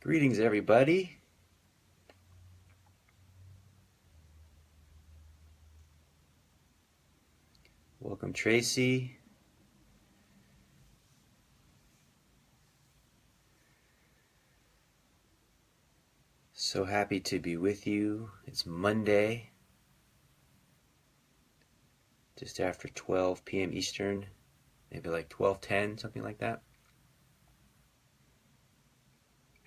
Greetings, everybody. Welcome, Tracy. So happy to be with you. It's Monday, just after 12 p.m. Eastern, maybe like 12:10, something like that.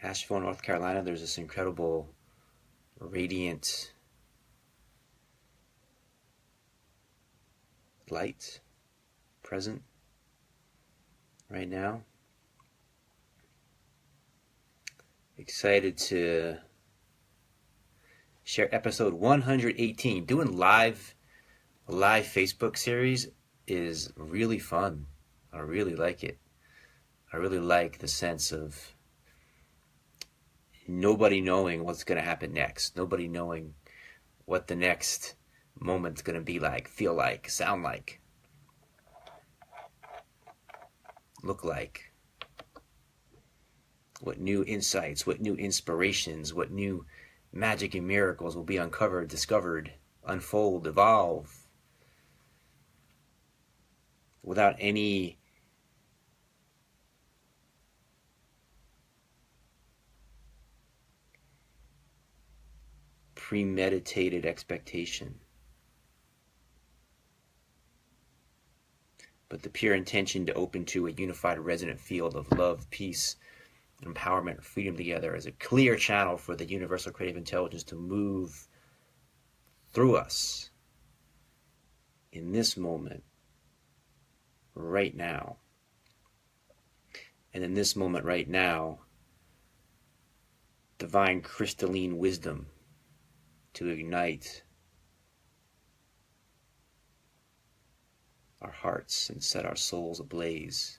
Asheville, North Carolina, there's this incredible, radiant light present right now. Excited to share episode 118. Doing a live Facebook series is really fun. I really like it. I really like the sense of nobody knowing what's going to happen next. Nobody knowing what the next moment's going to be like, feel like, sound like, look like. What new insights, what new inspirations, what new magic and miracles will be uncovered, discovered, unfold, evolve without any premeditated expectation, but the pure intention to open to a unified resonant field of love, peace, empowerment, freedom together as a clear channel for the universal creative intelligence to move through us in this moment, right now. And in this moment right now, divine crystalline wisdom to ignite our hearts and set our souls ablaze.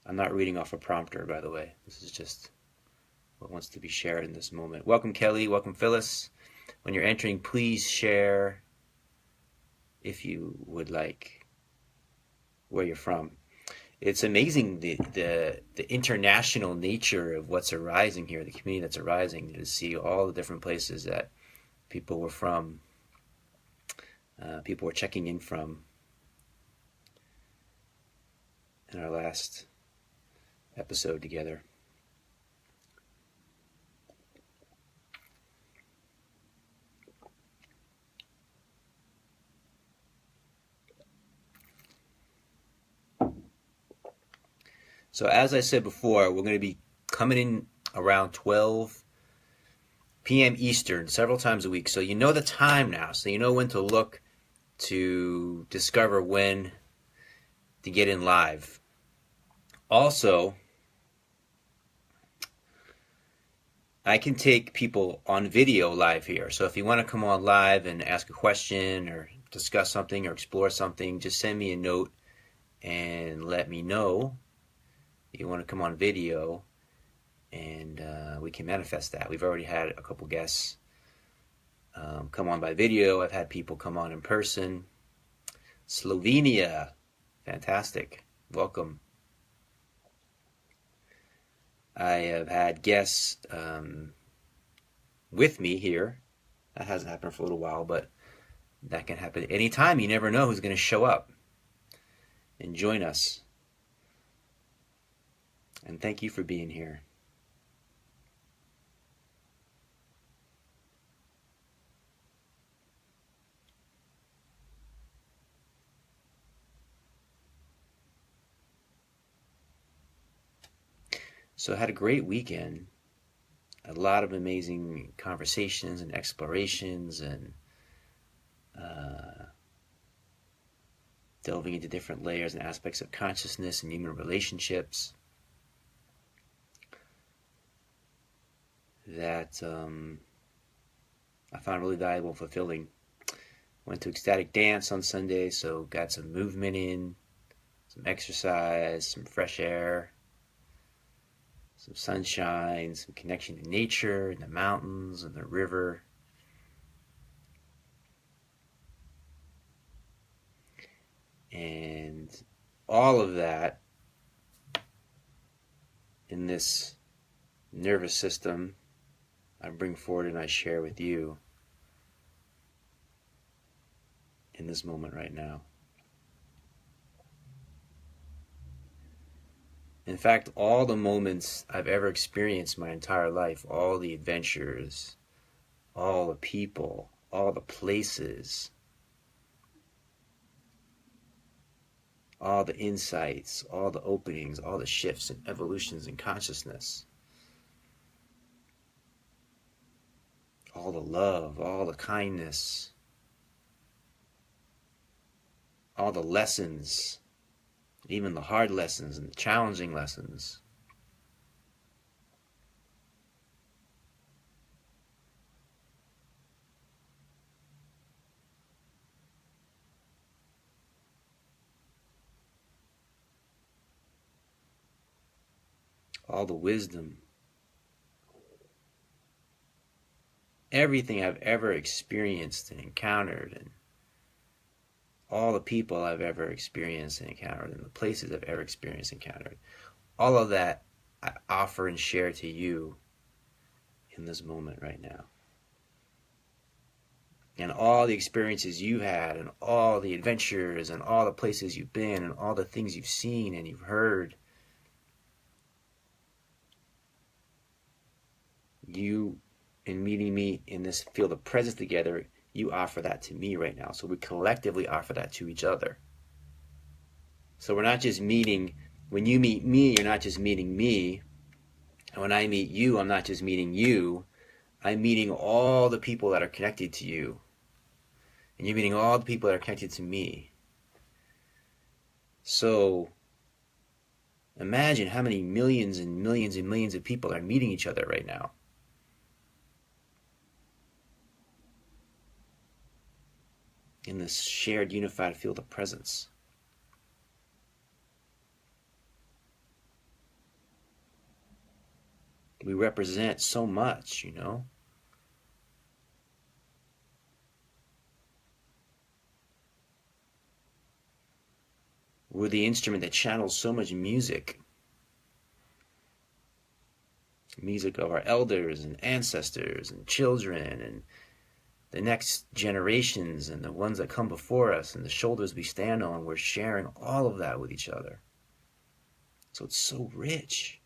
I'm not reading off a prompter, by the way. This is just what wants to be shared in this moment. Welcome, Kelly. Welcome, Phyllis. When you're entering, please share, if you would like, where you're from. It's amazing the international nature of what's arising here, the community that's arising, to see all the different places that people were from, people were checking in from in our last episode together. So as I said before, we're going to be coming in around 12 p.m. Eastern several times a week. So you know the time now. So you know when to look to discover when to get in live. Also, I can take people on video live here. So if you want to come on live and ask a question or discuss something or explore something, just send me a note and let me know you want to come on video, and we can manifest that. We've already had a couple guests come on by video. I've had people come on in person. Slovenia, fantastic. Welcome. I have had guests with me here. That hasn't happened for a little while, but that can happen anytime. You never know who's going to show up and join us. And thank you for being here. So I had a great weekend. A lot of amazing conversations and explorations and delving into different layers and aspects of consciousness and human relationships that I found really valuable and fulfilling. Went to ecstatic dance on Sunday, so got some movement in, some exercise, some fresh air, some sunshine, some connection to nature and the mountains and the river. And all of that in this nervous system I bring forward and I share with you in this moment right now. In fact, all the moments I've ever experienced my entire life, all the adventures, all the people, all the places, all the insights, all the openings, all the shifts and evolutions in consciousness, all the love, all the kindness, all the lessons, even the hard lessons and the challenging lessons. All the wisdom, everything I've ever experienced and encountered, and all the people I've ever experienced and encountered, and the places I've ever experienced and encountered, all of that I offer and share to you in this moment right now. And all the experiences you had, and all the adventures, and all the places you've been, and all the things you've seen and you've heard, you, in meeting me in this field of presence together, you offer that to me right now. So we collectively offer that to each other. So we're not just meeting, when you meet me, you're not just meeting me. And when I meet you, I'm not just meeting you. I'm meeting all the people that are connected to you. And you're meeting all the people that are connected to me. So imagine how many millions and millions and millions of people are meeting each other right now. In this shared unified field of presence. We represent so much, you know. We're the instrument that channels so much music. Music of our elders and ancestors and children and the next generations and the ones that come before us and the shoulders we stand on. We're sharing all of that with each other. So it's so rich.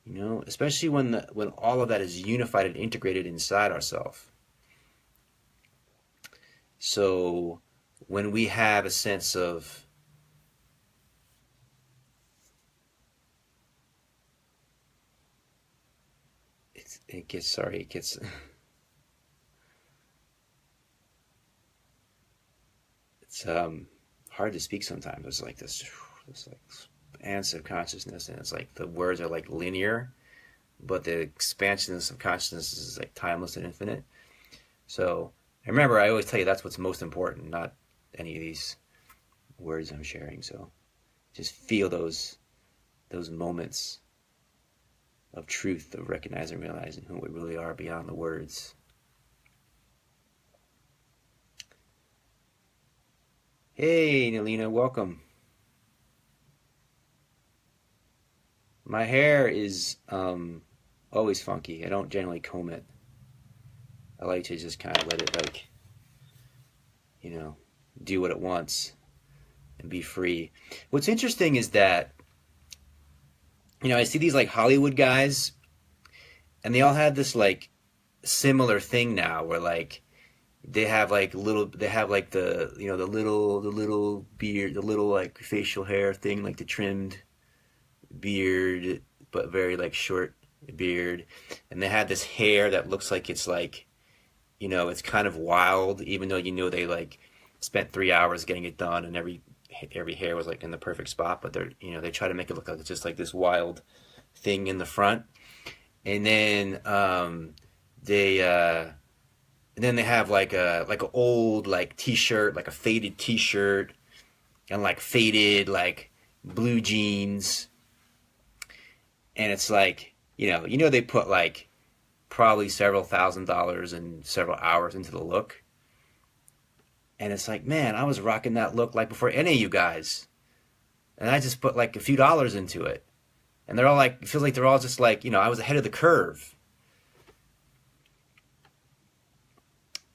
You know, especially when all of that is unified and integrated inside ourselves. So when we have a sense of it gets it's hard to speak sometimes. It's like this like ants of consciousness, and it's like the words are like linear, but the expansiveness of consciousness is like timeless and infinite. So remember, I always tell you that's what's most important, not any of these words I'm sharing. So just feel those moments of truth, of recognizing, realizing who we really are beyond the words. Hey, Nalina, welcome. My hair is always funky. I don't generally comb it. I like to just kind of let it, like, you know, do what it wants and be free. What's interesting is that, you know, I see these like Hollywood guys, and they all have this like similar thing now where like they have like the, you know, the little beard, the little like facial hair thing, like the trimmed beard, but very like short beard. And they have this hair that looks like it's like, you know, it's kind of wild, even though, you know, they like spent 3 hours getting it done and every hair was like in the perfect spot, but they're, you know, they try to make it look like it's just like this wild thing in the front. And then they have like an old like t-shirt, like a faded t-shirt, and like faded like blue jeans. And it's like, you know they put like probably several $1,000s and several hours into the look. And it's like, man, I was rocking that look like before any of you guys. And I just put like a few dollars into it. And they're all like, it feels like they're all just like, I was ahead of the curve.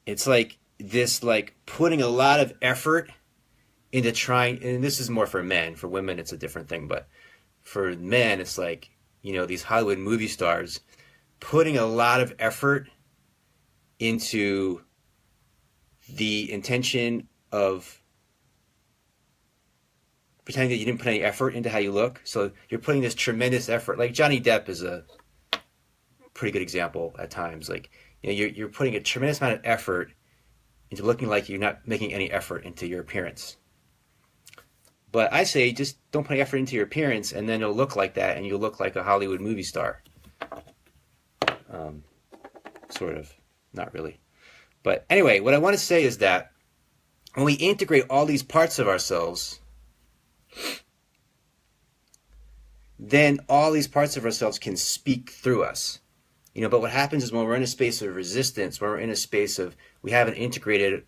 It's like this, like putting a lot of effort into trying, and this is more for men. For women, it's a different thing, but for men, it's like, these Hollywood movie stars putting a lot of effort into the intention of pretending that you didn't put any effort into how you look. So you're putting this tremendous effort. Like Johnny Depp is a pretty good example at times. Like, you're putting a tremendous amount of effort into looking like you're not making any effort into your appearance. But I say just don't put any effort into your appearance, and then it'll look like that, and you'll look like a Hollywood movie star. Sort of. Not really. But anyway, what I want to say is that when we integrate all these parts of ourselves, then all these parts of ourselves can speak through us. But what happens is when we're in a space of resistance, when we're in a space of, we haven't integrated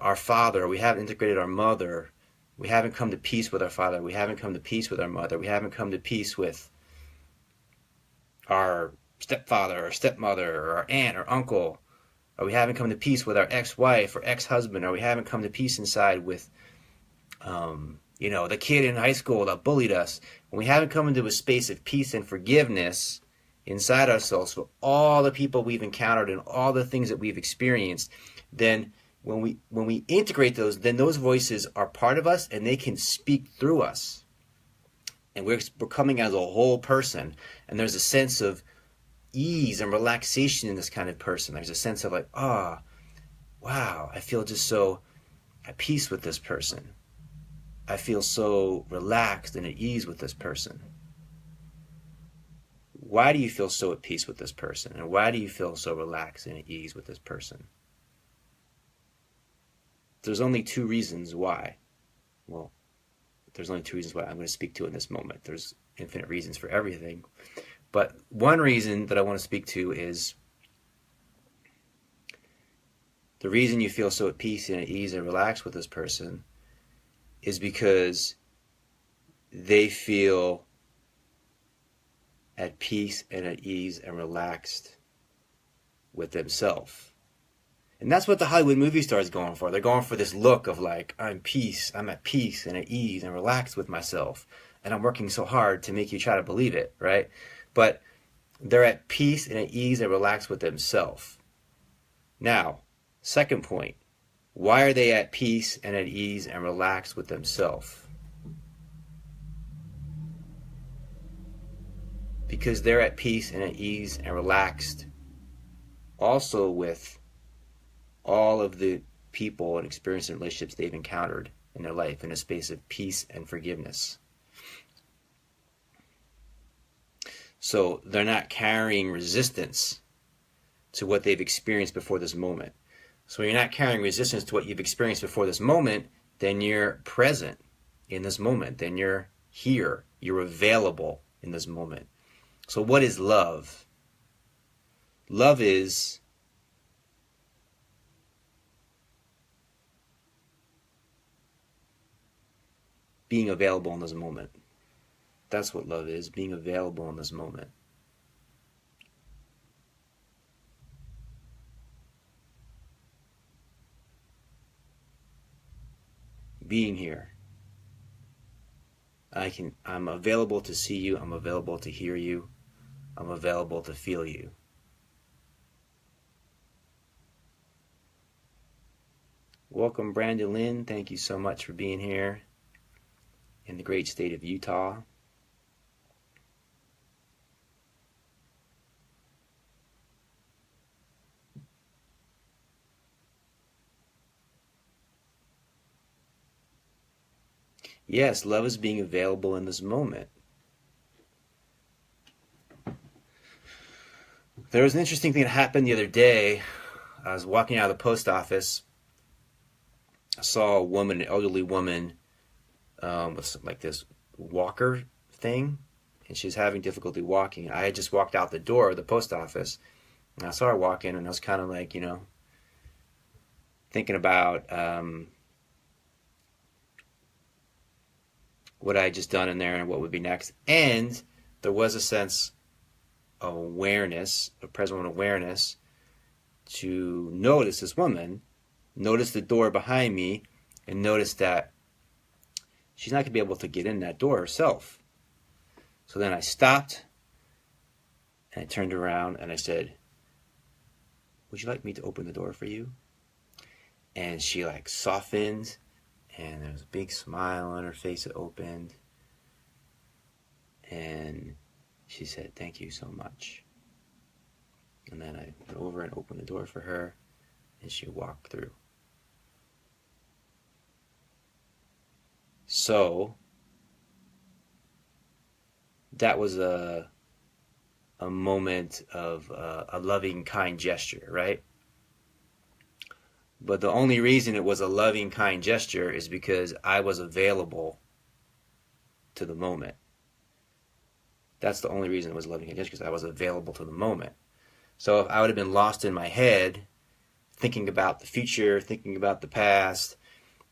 our father, we haven't integrated our mother, we haven't come to peace with our father, we haven't come to peace with our mother, we haven't come to peace with our stepfather or stepmother or our aunt or uncle, or we haven't come to peace with our ex-wife or ex-husband, or we haven't come to peace inside with the kid in high school that bullied us. When we haven't come into a space of peace and forgiveness inside ourselves for all the people we've encountered and all the things that we've experienced, then when we integrate those, then those voices are part of us and they can speak through us. And we're coming as a whole person. And there's a sense of ease and relaxation in this kind of person. There's a sense of like, wow, I feel just so at peace with this person. I feel so relaxed and at ease with this person. Why do you feel so at peace with this person? And why do you feel so relaxed and at ease with this person? There's only two reasons why. Well, there's only two reasons why I'm going to speak to in this moment. There's infinite reasons for everything. But one reason that I want to speak to is the reason you feel so at peace and at ease and relaxed with this person is because they feel at peace and at ease and relaxed with themselves. And that's what the Hollywood movie star is going for. They're going for this look of like, I'm at peace and at ease and relaxed with myself. And I'm working so hard to make you try to believe it, right? But they're at peace and at ease and relaxed with themselves. Now, second point, why are they at peace and at ease and relaxed with themselves? Because they're at peace and at ease and relaxed also with all of the people and experiences and relationships they've encountered in their life in a space of peace and forgiveness. So they're not carrying resistance to what they've experienced before this moment. So when you're not carrying resistance to what you've experienced before this moment, then you're present in this moment. Then you're here. You're available in this moment. So what is love? Love is being available in this moment. That's what love is, being available in this moment. Being here. I'm available to see you, I'm available to hear you, I'm available to feel you. Welcome, Brandon Lynn. Thank you so much for being here in the great state of Utah. Yes, love is being available in this moment. There was an interesting thing that happened the other day. I was walking out of the post office. I saw a woman, an elderly woman, with like this walker thing, and she was having difficulty walking. I had just walked out the door of the post office, and I saw her walk in, and I was kind of like, thinking about what I had just done in there and what would be next. And there was a sense of awareness, of present awareness, to notice this woman, notice the door behind me, and notice that she's not going to be able to get in that door herself. So then I stopped, and I turned around, and I said, would you like me to open the door for you? And she like softened, and there was a big smile on her face that opened. And she said, thank you so much. And then I went over and opened the door for her, and she walked through. So that was a moment of a loving, kind gesture, right? But the only reason it was a loving, kind gesture is because I was available to the moment. That's the only reason it was a loving, kind gesture, because I was available to the moment. So if I would have been lost in my head, thinking about the future, thinking about the past,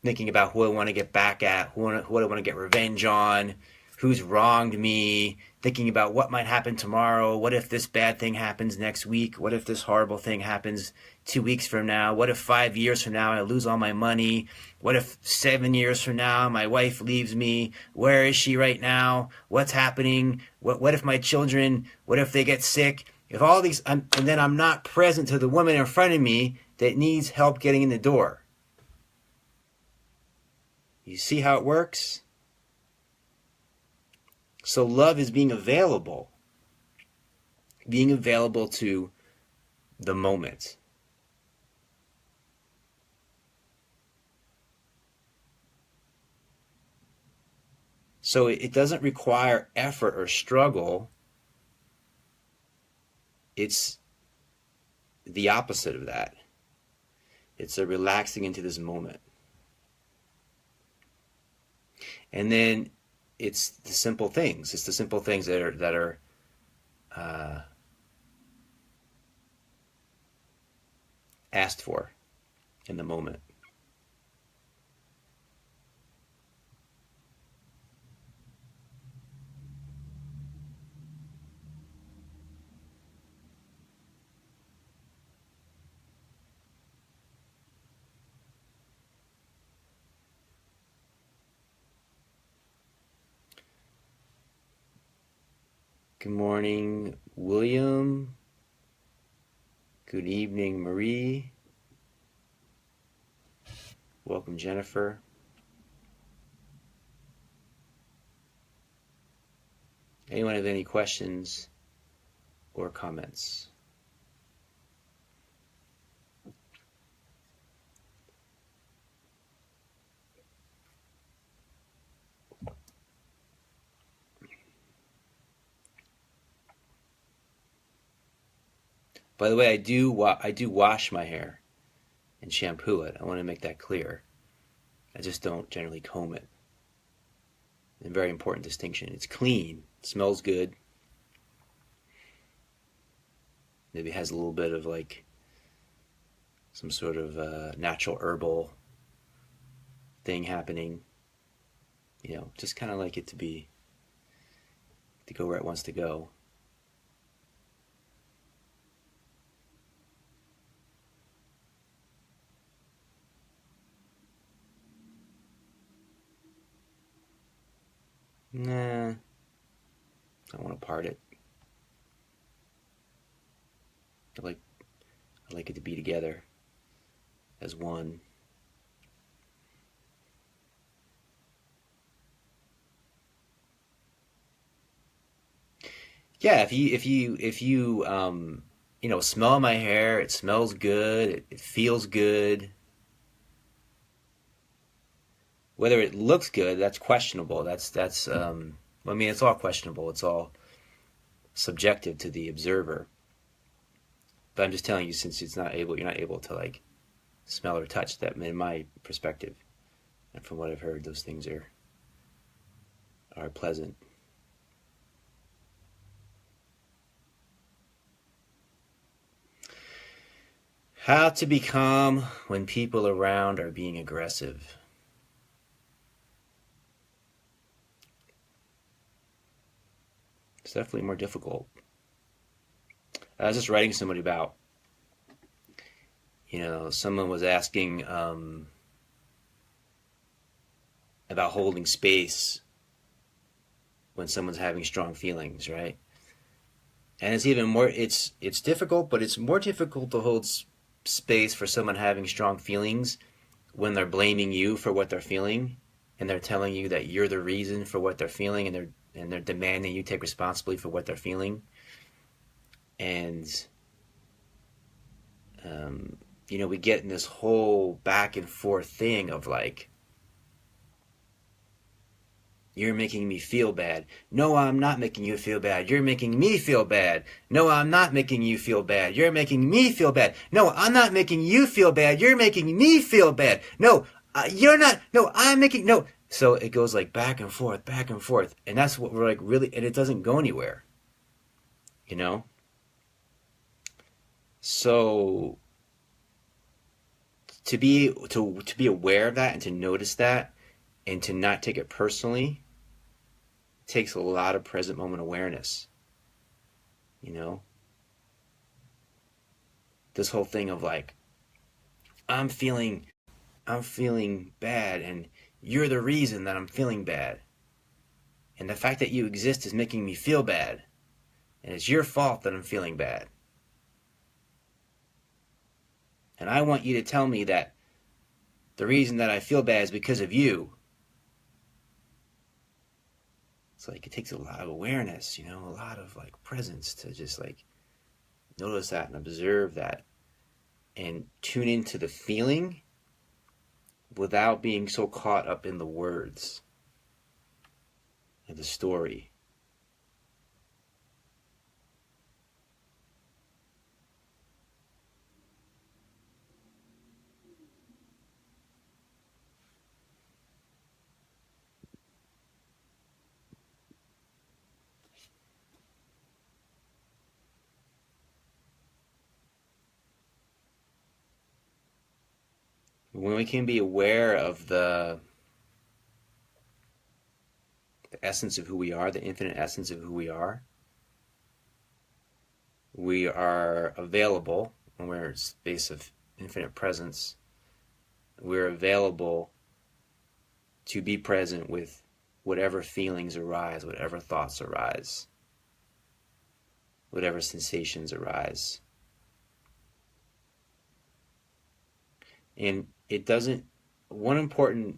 thinking about who I want to get back at, who I want to get revenge on, who's wronged me, thinking about what might happen tomorrow, what if this bad thing happens next week, what if this horrible thing happens 2 weeks from now, what if 5 years from now I lose all my money, what if 7 years from now my wife leaves me, where is she right now, what's happening, what if my children, what if they get sick, if all these, and then I'm not present to the woman in front of me that needs help getting in the door. You see how it works? So love is being available to the moment. So it doesn't require effort or struggle. It's the opposite of that. It's a relaxing into this moment. And then it's the simple things. It's the simple things that are asked for in the moment. Good morning, William. Good evening, Marie. Welcome, Jennifer. Anyone have any questions or comments? By the way, I do wash my hair and shampoo it. I want to make that clear. I just don't generally comb it. A very important distinction. It's clean. It smells good. Maybe has a little bit of like some sort of natural herbal thing happening. You know, just kind of like it to go where it wants to go. Nah, I want to part it. I like it to be together as one. Yeah, if you smell my hair, it smells good, it feels good. Whether it looks good, that's questionable. I mean, it's all questionable. It's all subjective to the observer. But I'm just telling you, since you're not able to like smell or touch that, in my perspective, and from what I've heard, those things are pleasant. How to be calm when people around are being aggressive. It's definitely more difficult. I was just writing to somebody about, someone was asking about holding space when someone's having strong feelings, right? And it's even more, it's difficult, but it's more difficult to hold space for someone having strong feelings when they're blaming you for what they're feeling, and they're telling you that you're the reason for what they're feeling, and they're demanding you take responsibility for what they're feeling. And we get in this whole back and forth thing of like, you're making me feel bad. No, I'm not making you feel bad. You're making me feel bad. No, I'm not making you feel bad. You're making me feel bad. No, I'm not making you feel bad. You're making me feel bad. No, you're not. No, I'm making. No. So it goes like back and forth, back and forth. And that's what we're like really, and it doesn't go anywhere. So to be aware of that and to notice that and to not take it personally takes a lot of present moment awareness. This whole thing of like, I'm feeling bad, and you're the reason that I'm feeling bad. And the fact that you exist is making me feel bad. And it's your fault that I'm feeling bad. And I want you to tell me that the reason that I feel bad is because of you. It's like it takes a lot of awareness, a lot of like presence to just like notice that and observe that and tune into the feeling without being so caught up in the words and the story. When we can be aware of the essence of who we are, the infinite essence of who we are available. When we're in a space of infinite presence, we're available to be present with whatever feelings arise, whatever thoughts arise, whatever sensations arise. And one important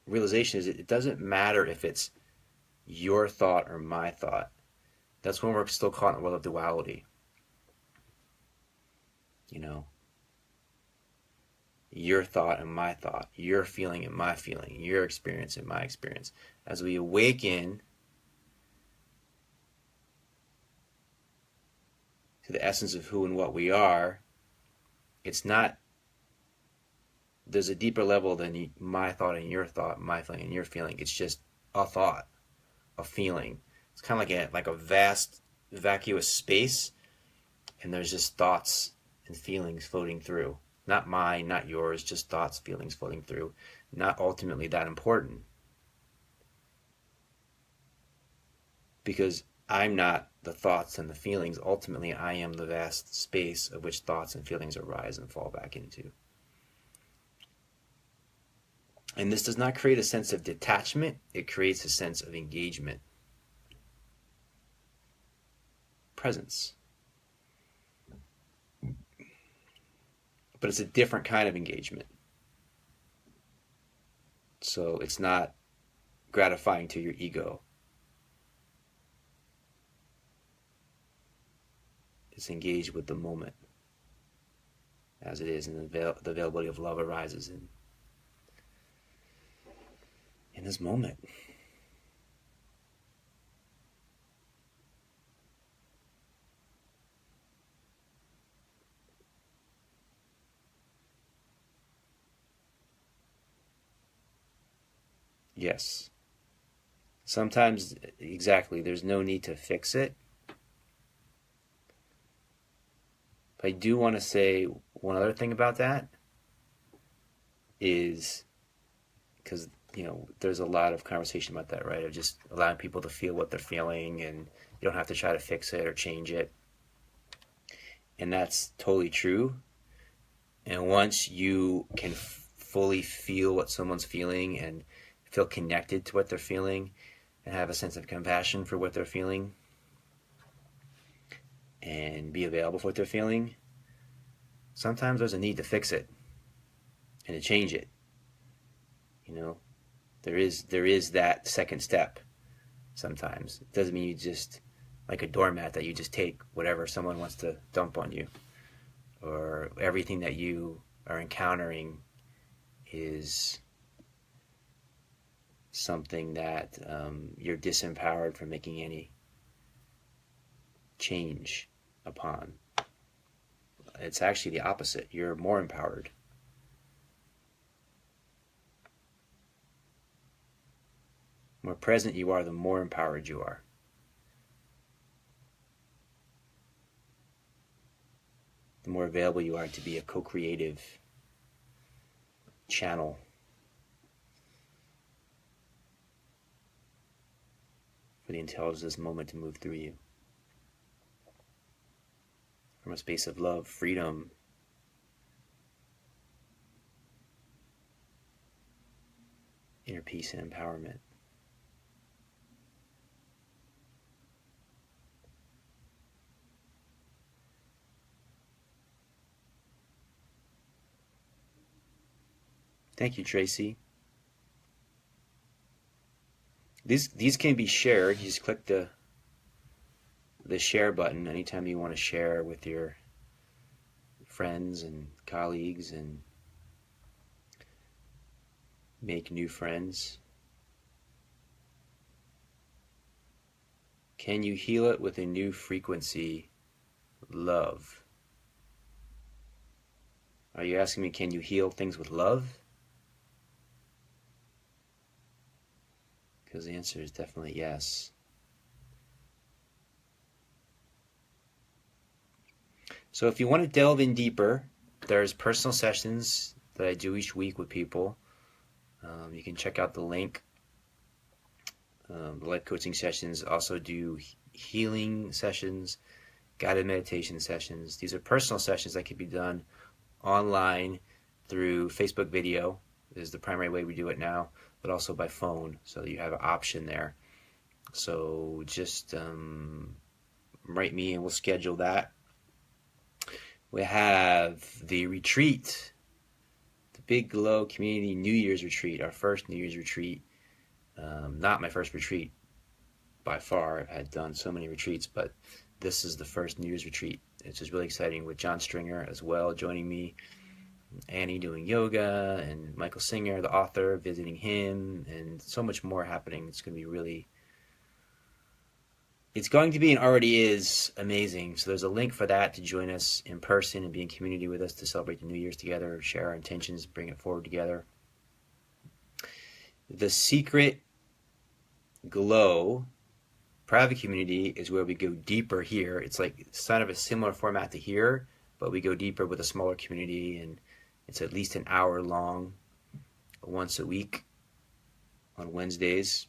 realization is it doesn't matter if it's your thought or my thought. That's when we're still caught in the world of duality. Your thought and my thought, your feeling and my feeling, your experience and my experience. As we awaken to the essence of who and what we are, there's a deeper level than my thought and your thought, my feeling and your feeling. It's just a thought, a feeling. It's kind of like a vast, vacuous space, and there's just thoughts and feelings floating through. Not mine, not yours, just thoughts, feelings floating through. Not ultimately that important. Because I'm not the thoughts and the feelings. Ultimately, I am the vast space of which thoughts and feelings arise and fall back into. And this does not create a sense of detachment. It creates a sense of engagement. Presence. But it's a different kind of engagement. So it's not gratifying to your ego. It's engaged with the moment as it is, and the availability of love arises in this moment. Yes. Sometimes, exactly, there's no need to fix it. But I do want to say one other thing about that is, because there's a lot of conversation about that, right? Of just allowing people to feel what they're feeling, and you don't have to try to fix it or change it. And that's totally true. And once you can fully feel what someone's feeling and feel connected to what they're feeling and have a sense of compassion for what they're feeling and be available for what they're feeling, sometimes there's a need to fix it and to change it. There is that second step sometimes. It doesn't mean you just, like a doormat, that you just take whatever someone wants to dump on you, or everything that you are encountering is something that you're disempowered from making any change upon. It's actually the opposite. You're more empowered. The more present you are, the more empowered you are. The more available you are to be a co-creative channel for the intelligence of this moment to move through you. From a space of love, freedom, inner peace, and empowerment. Thank you, Tracy. These can be shared. You just click the share button anytime you want to share with your friends and colleagues and make new friends. Can you heal it with a new frequency, love? Are you asking me, can you heal things with love? Because the answer is definitely yes. So if you want to delve in deeper, there's personal sessions that I do each week with people. You can check out the link. The life coaching sessions also do healing sessions, guided meditation sessions. These are personal sessions that can be done online through Facebook video is the primary way we do it now, but also by phone, so you have an option there. So just write me and we'll schedule that. We have the retreat, the Big Glow Community New Year's Retreat, our first New Year's retreat. Not my first retreat by far. I've had done so many retreats, but this is the first New Year's retreat. It's just really exciting, with John Stringer as well joining me, Annie doing yoga, and Michael Singer, the author, visiting him, and so much more happening. It's going to be and already is amazing. So there's a link for that to join us in person and be in community with us to celebrate the New Year's together, share our intentions, bring it forward together. The Secret Glow private community is where we go deeper here. It's kind of a similar format to here, but we go deeper with a smaller community, and it's at least an hour long once a week on Wednesdays.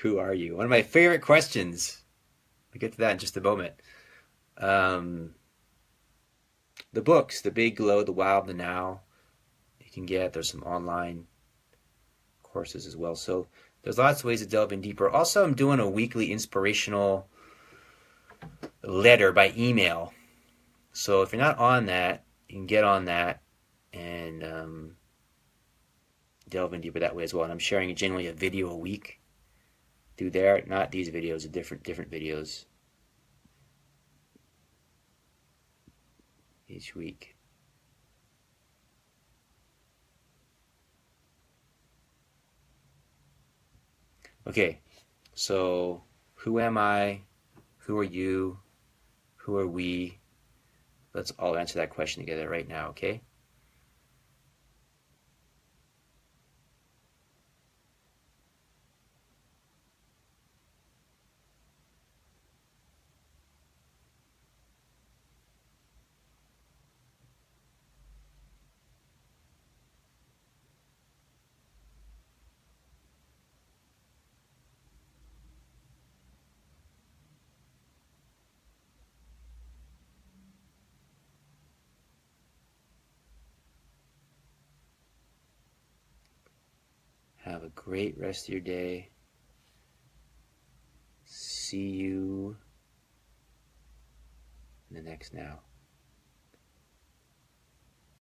Who are you? One of my favorite questions. We'll get to that in just a moment. The books, The Big Glow, The Wild, The Now, you can get. There's some online courses as well. So there's lots of ways to delve in deeper. Also, I'm doing a weekly inspirational letter by email. So if you're not on that, you can get on that and delve in deeper that way as well. And I'm sharing generally a video a week through there. Not these videos, different videos each week. Okay, so who am I? Who are you? Who are we? Let's all answer that question together right now, okay? Have a great rest of your day. See you in the next now.